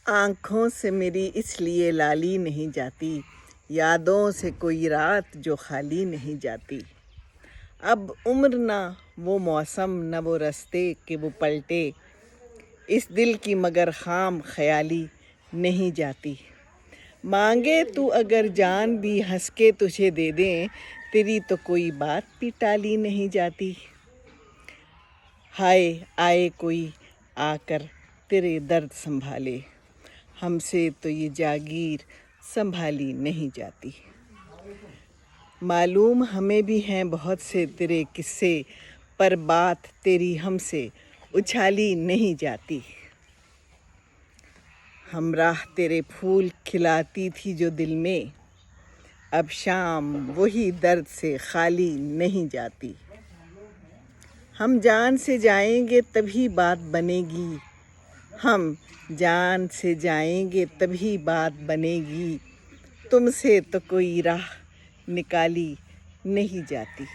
आँखों से मेरी इसलिए लाली नहीं जाती, यादों से कोई रात जो खाली नहीं जाती। अब उम्र ना वो मौसम न वो रास्ते कि वो पलटे, इस दिल की मगर खाम ख्याली नहीं जाती। मांगे तू अगर जान भी हंस के तुझे दे दें, तेरी तो कोई बात भी टाली नहीं जाती। हाय आए कोई आकर तेरे दर्द संभाले, हमसे तो ये जागीर संभाली नहीं जाती। मालूम हमें भी हैं बहुत से तेरे किस्से, पर बात तेरी हमसे उछाली नहीं जाती। हमराह तेरे फूल खिलाती थी जो दिल में, अब शाम वही दर्द से खाली नहीं जाती। हम जान से जाएंगे तभी बात बनेगी, हम जान से जाएंगे तभी बात बनेगी, तुमसे तो कोई राह निकाली नहीं जाती।